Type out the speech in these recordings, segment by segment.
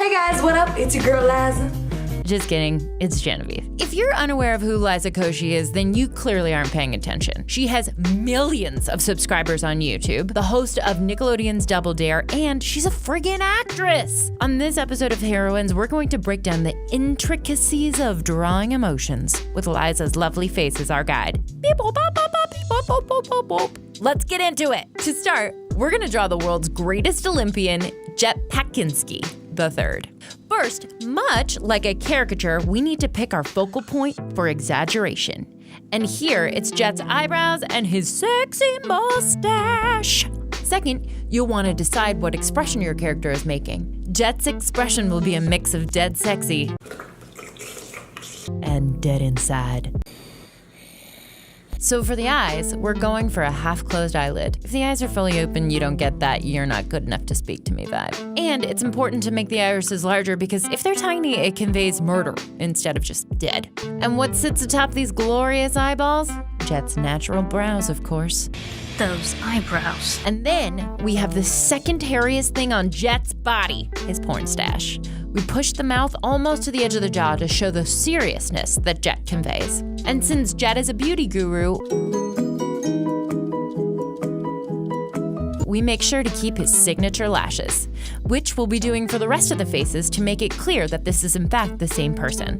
Hey guys, what up? It's your girl Liza. Just kidding, it's Genevieve. If you're unaware of who Liza Koshy is, then you clearly aren't paying attention. She has millions of subscribers on YouTube, the host of Nickelodeon's Double Dare, and she's a friggin' actress. On this episode of Heroines, we're going to break down the intricacies of drawing emotions with Liza's lovely face as our guide. Beep, boop, bop, bop, bop, beep, boop, boop, boop, boop, boop. Let's get into it. To start, we're gonna draw the world's greatest Olympian, Jetpack the third. First, much like a caricature, we need to pick our focal point for exaggeration. And here, it's Jet's eyebrows and his sexy mustache. Second, you'll want to decide what expression your character is making. Jet's expression will be a mix of dead sexy and dead inside. So for the eyes, we're going for a half-closed eyelid. If the eyes are fully open, you don't get that "you're not good enough to speak to me" vibe. And it's important to make the irises larger because if they're tiny, it conveys murder instead of just dead. And what sits atop these glorious eyeballs? Jet's natural brows, of course. Those eyebrows. And then we have the second hairiest thing on Jet's body, his porn stash. We push the mouth almost to the edge of the jaw to show the seriousness that Jet conveys. And since Jet is a beauty guru, we make sure to keep his signature lashes, which we'll be doing for the rest of the faces to make it clear that this is in fact the same person.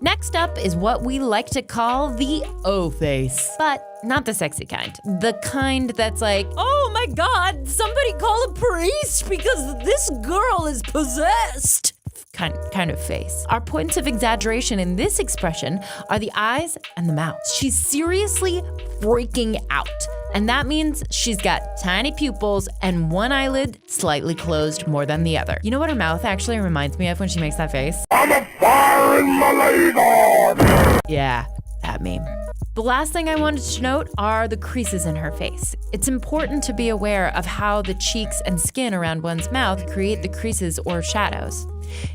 Next up is what we like to call the O face, but not the sexy kind. The kind that's like, oh my God, somebody call a priest because this girl is possessed. Kind of face. Our points of exaggeration in this expression are the eyes and the mouth. She's seriously freaking out. And that means she's got tiny pupils and one eyelid slightly closed more than the other. You know what her mouth actually reminds me of when she makes that face? I'm a fire in my leg. Yeah, that meme. The last thing I wanted to note are the creases in her face. It's important to be aware of how the cheeks and skin around one's mouth create the creases or shadows.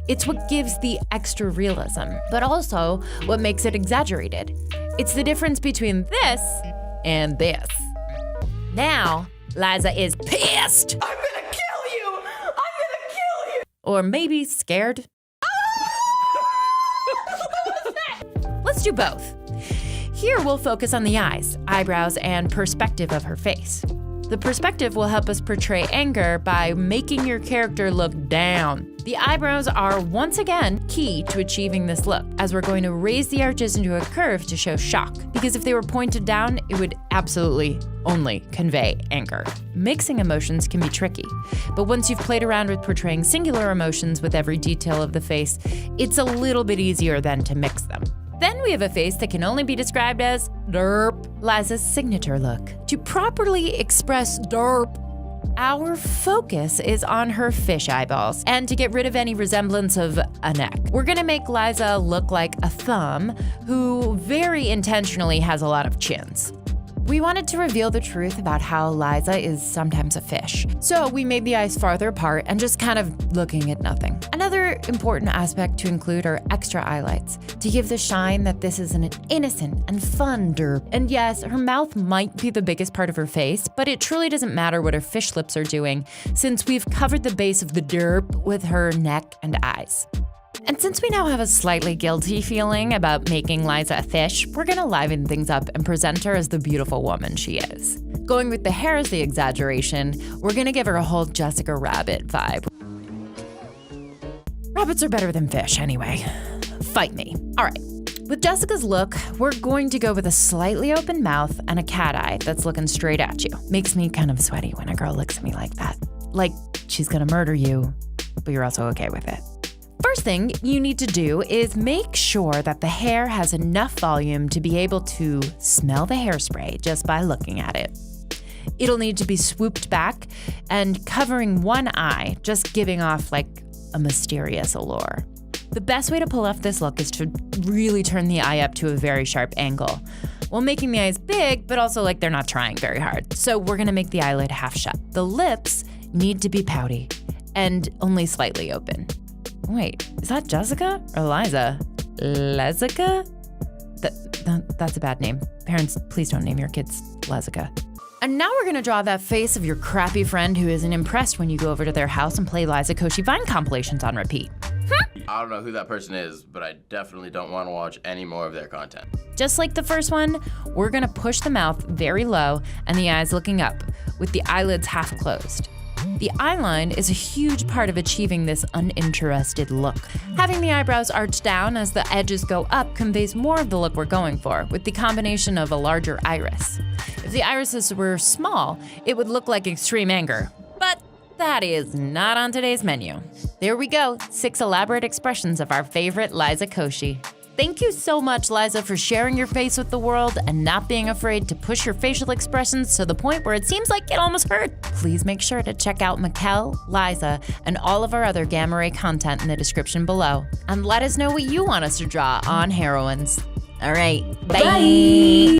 It's what gives the extra realism, but also what makes it exaggerated. It's the difference between this and this. Now, Liza is pissed. I'm gonna kill you! I'm gonna kill you! Or maybe scared. Let's do both. Here we'll focus on the eyes, eyebrows, and perspective of her face. The perspective will help us portray anger by making your character look down. The eyebrows are once again key to achieving this look, as we're going to raise the arches into a curve to show shock, because if they were pointed down, it would absolutely only convey anger. Mixing emotions can be tricky, but once you've played around with portraying singular emotions with every detail of the face, it's a little bit easier then to mix them. Then we have a face that can only be described as derp, Liza's signature look. To properly express derp, our focus is on her fish eyeballs, and to get rid of any resemblance of a neck. We're gonna make Liza look like a thumb who very intentionally has a lot of chins. We wanted to reveal the truth about how Liza is sometimes a fish. So we made the eyes farther apart and just kind of looking at nothing. Another important aspect to include are extra highlights to give the shine that this is an innocent and fun derp. And yes, her mouth might be the biggest part of her face, but it truly doesn't matter what her fish lips are doing since we've covered the base of the derp with her neck and eyes. And since we now have a slightly guilty feeling about making Liza a fish, we're gonna liven things up and present her as the beautiful woman she is. Going with the hair as the exaggeration, we're gonna give her a whole Jessica Rabbit vibe. Rabbits are better than fish anyway. Fight me. All right. With Jessica's look, we're going to go with a slightly open mouth and a cat eye that's looking straight at you. Makes me kind of sweaty when a girl looks at me like that. Like she's gonna murder you, but you're also okay with it. First thing you need to do is make sure that the hair has enough volume to be able to smell the hairspray just by looking at it. It'll need to be swooped back and covering one eye, just giving off like a mysterious allure. The best way to pull off this look is to really turn the eye up to a very sharp angle, while making the eyes big, but also like they're not trying very hard. So we're gonna make the eyelid half shut. The lips need to be pouty and only slightly open. Wait, is that Jessica or Liza? Liza? That's a bad name. Parents, please don't name your kids Liza. And now we're gonna draw that face of your crappy friend who isn't impressed when you go over to their house and play Liza Koshy Vine compilations on repeat. I don't know who that person is, but I definitely don't want to watch any more of their content. Just like the first one, we're gonna push the mouth very low and the eyes looking up, with the eyelids half closed. The eyeline is a huge part of achieving this uninterested look. Having the eyebrows arched down as the edges go up conveys more of the look we're going for, with the combination of a larger iris. If the irises were small, it would look like extreme anger, but that is not on today's menu. There we go, 6 elaborate expressions of our favorite Liza Koshy. Thank you so much, Liza, for sharing your face with the world and not being afraid to push your facial expressions to the point where it seems like it almost hurt. Please make sure to check out Mikkel, Liza, and all of our other GammaRay content in the description below. And let us know what you want us to draw on Heroines. All right, bye.